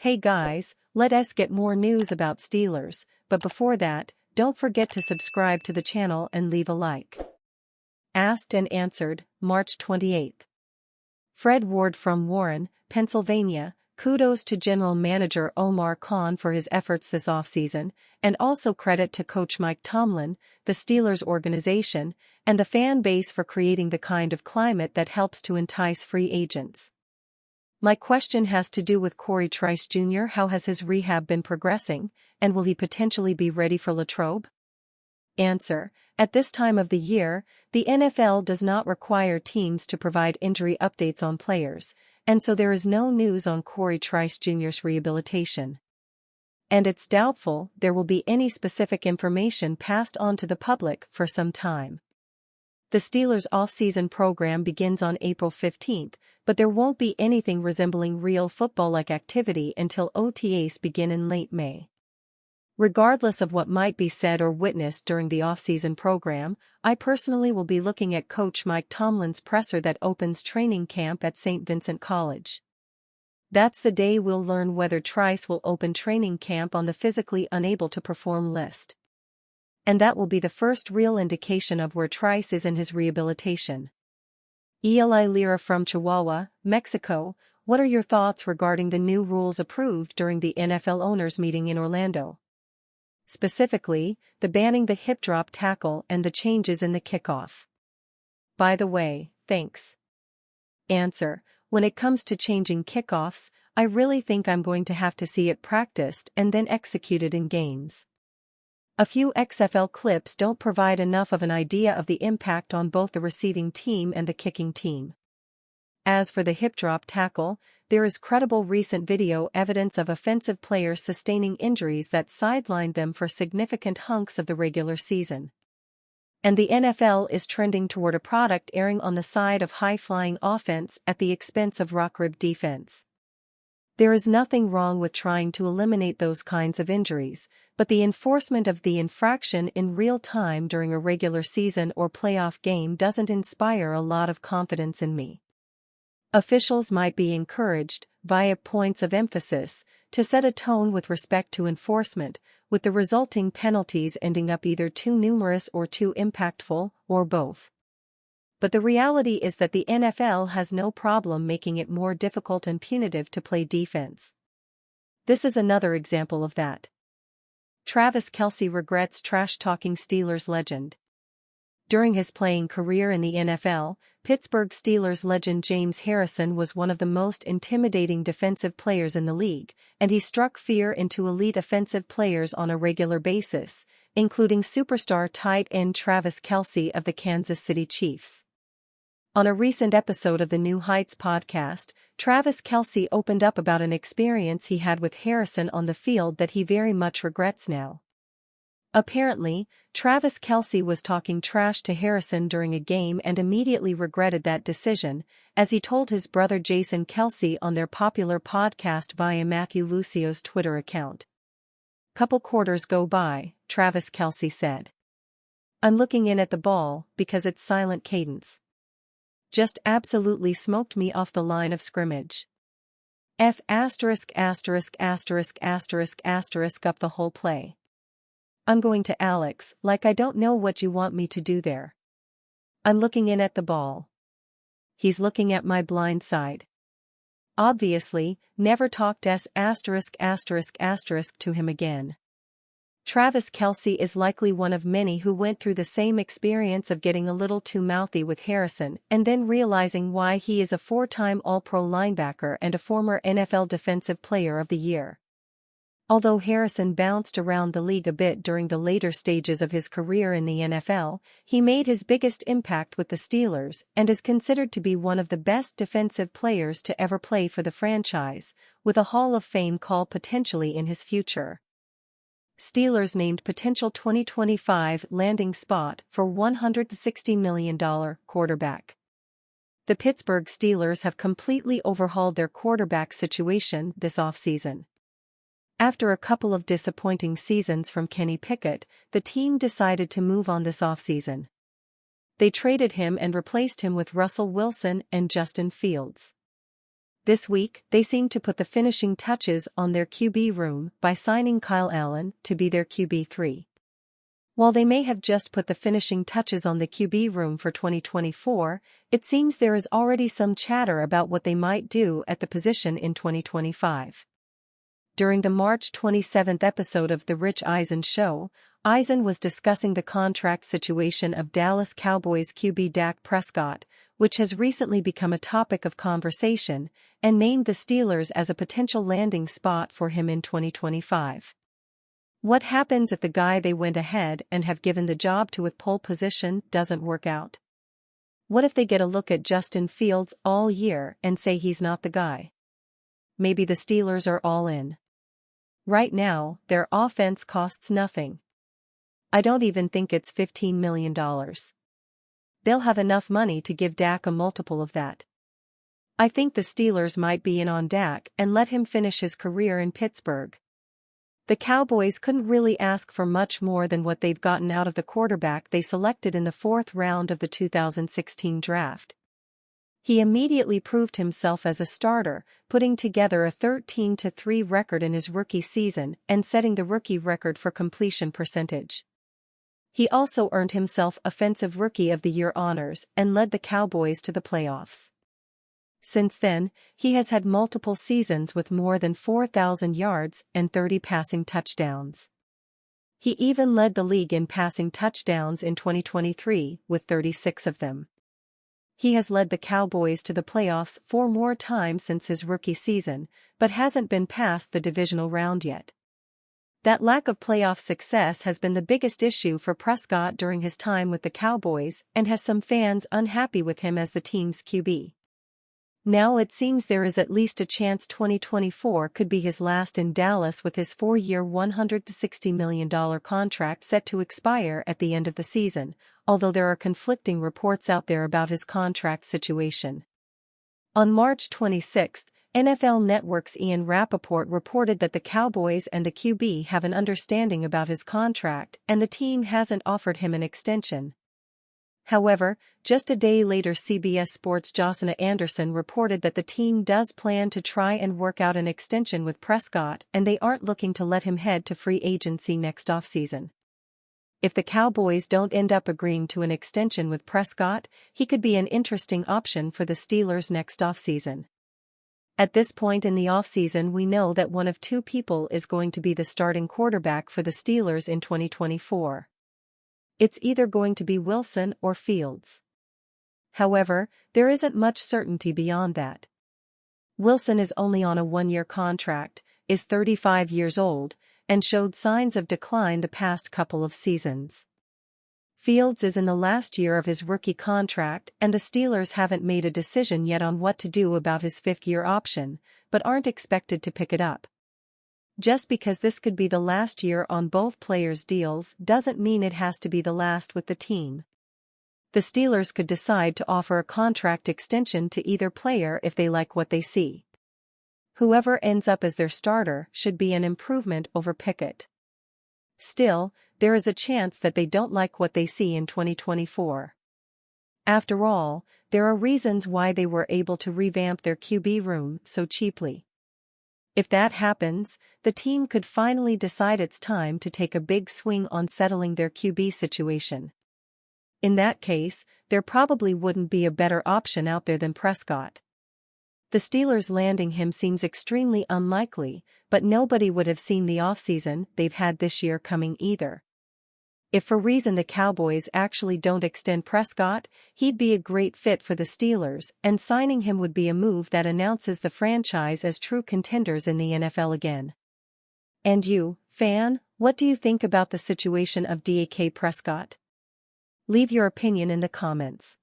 Hey guys, let us get more news about Steelers, but before that, don't forget to subscribe to the channel and leave a like. Asked and answered, March 28. Fred Ward from Warren, Pennsylvania, kudos to General Manager Omar Khan for his efforts this offseason, and also credit to Coach Mike Tomlin, the Steelers organization, and the fan base for creating the kind of climate that helps to entice free agents. My question has to do with Corey Trice Jr. How has his rehab been progressing, and will he potentially be ready for Latrobe? Answer: At this time of the year, the NFL does not require teams to provide injury updates on players, and so there is no news on Corey Trice Jr.'s rehabilitation. And it's doubtful there will be any specific information passed on to the public for some time. The Steelers' off-season program begins on April 15, but there won't be anything resembling real football-like activity until OTAs begin in late May. Regardless of what might be said or witnessed during the off-season program, I personally will be looking at Coach Mike Tomlin's presser that opens training camp at St. Vincent College. That's the day we'll learn whether Trice will open training camp on the physically unable to perform list. And that will be the first real indication of where Trice is in his rehabilitation. Eli Lira from Chihuahua, Mexico, what are your thoughts regarding the new rules approved during the NFL owners' meeting in Orlando? Specifically, the banning the hip drop tackle and the changes in the kickoff. By the way, thanks. Answer: When it comes to changing kickoffs, I really think I'm going to have to see it practiced and then executed in games. A few XFL clips don't provide enough of an idea of the impact on both the receiving team and the kicking team. As for the hip drop tackle, there is credible recent video evidence of offensive players sustaining injuries that sidelined them for significant hunks of the regular season. And the NFL is trending toward a product erring on the side of high-flying offense at the expense of rock-ribbed defense. There is nothing wrong with trying to eliminate those kinds of injuries, but the enforcement of the infraction in real time during a regular season or playoff game doesn't inspire a lot of confidence in me. Officials might be encouraged, via points of emphasis, to set a tone with respect to enforcement, with the resulting penalties ending up either too numerous or too impactful, or both. But the reality is that the NFL has no problem making it more difficult and punitive to play defense. This is another example of that. Travis Kelce regrets trash-talking Steelers legend. During his playing career in the NFL, Pittsburgh Steelers legend James Harrison was one of the most intimidating defensive players in the league, and he struck fear into elite offensive players on a regular basis, including superstar tight end Travis Kelce of the Kansas City Chiefs. On a recent episode of the New Heights podcast, Travis Kelce opened up about an experience he had with Harrison on the field that he very much regrets now. Apparently, Travis Kelce was talking trash to Harrison during a game and immediately regretted that decision, as he told his brother Jason Kelce on their popular podcast via Matthew Lucio's Twitter account. "Couple quarters go by," Travis Kelce said. "I'm looking in at the ball because it's silent cadence. Just absolutely smoked me off the line of scrimmage. F*** up the whole play. I'm going to Alex, like I don't know what you want me to do there. I'm looking in at the ball. He's looking at my blind side. Obviously, never talked to him again." Travis Kelce is likely one of many who went through the same experience of getting a little too mouthy with Harrison and then realizing why he is a four-time All-Pro linebacker and a former NFL Defensive Player of the Year. Although Harrison bounced around the league a bit during the later stages of his career in the NFL, he made his biggest impact with the Steelers and is considered to be one of the best defensive players to ever play for the franchise, with a Hall of Fame call potentially in his future. Steelers named potential 2025 landing spot for $160 million quarterback. The Pittsburgh Steelers have completely overhauled their quarterback situation this offseason. After a couple of disappointing seasons from Kenny Pickett, the team decided to move on this offseason. They traded him and replaced him with Russell Wilson and Justin Fields. This week, they seem to put the finishing touches on their QB room by signing Kyle Allen to be their QB3. While they may have just put the finishing touches on the QB room for 2024, it seems there is already some chatter about what they might do at the position in 2025. During the March 27 episode of The Rich Eisen Show, Eisen was discussing the contract situation of Dallas Cowboys QB Dak Prescott, which has recently become a topic of conversation, and named the Steelers as a potential landing spot for him in 2025. What happens if the guy they went ahead and have given the job to with pole position doesn't work out? What if they get a look at Justin Fields all year and say he's not the guy? Maybe the Steelers are all in. Right now, their offense costs nothing. I don't even think it's $15 million. They'll have enough money to give Dak a multiple of that. I think the Steelers might be in on Dak and let him finish his career in Pittsburgh. The Cowboys couldn't really ask for much more than what they've gotten out of the quarterback they selected in the 4th round of the 2016 draft. He immediately proved himself as a starter, putting together a 13-3 record in his rookie season and setting the rookie record for completion percentage. He also earned himself Offensive Rookie of the Year honors and led the Cowboys to the playoffs. Since then, he has had multiple seasons with more than 4,000 yards and 30 passing touchdowns. He even led the league in passing touchdowns in 2023 with 36 of them. He has led the Cowboys to the playoffs 4 more times since his rookie season, but hasn't been past the divisional round yet. That lack of playoff success has been the biggest issue for Prescott during his time with the Cowboys and has some fans unhappy with him as the team's QB. Now it seems there is at least a chance 2024 could be his last in Dallas, with his 4-year $160 million contract set to expire at the end of the season, although there are conflicting reports out there about his contract situation. On March 26, NFL Network's Ian Rappaport reported that the Cowboys and the QB have an understanding about his contract and the team hasn't offered him an extension. However, just a day later, CBS Sports' Josina Anderson reported that the team does plan to try and work out an extension with Prescott and they aren't looking to let him head to free agency next offseason. If the Cowboys don't end up agreeing to an extension with Prescott, he could be an interesting option for the Steelers next offseason. At this point in the offseason, we know that one of 2 people is going to be the starting quarterback for the Steelers in 2024. It's either going to be Wilson or Fields. However, there isn't much certainty beyond that. Wilson is only on a 1-year contract, is 35 years old, and showed signs of decline the past couple of seasons. Fields is in the last year of his rookie contract and the Steelers haven't made a decision yet on what to do about his 5th-year option, but aren't expected to pick it up. Just because this could be the last year on both players' deals doesn't mean it has to be the last with the team. The Steelers could decide to offer a contract extension to either player if they like what they see. Whoever ends up as their starter should be an improvement over Pickett. Still, there is a chance that they don't like what they see in 2024. After all, there are reasons why they were able to revamp their QB room so cheaply. If that happens, the team could finally decide it's time to take a big swing on settling their QB situation. In that case, there probably wouldn't be a better option out there than Prescott. The Steelers landing him seems extremely unlikely, but nobody would have seen the offseason they've had this year coming either. If for reason the Cowboys actually don't extend Prescott, he'd be a great fit for the Steelers, and signing him would be a move that announces the franchise as true contenders in the NFL again. And you, fan, what do you think about the situation of Dak Prescott? Leave your opinion in the comments.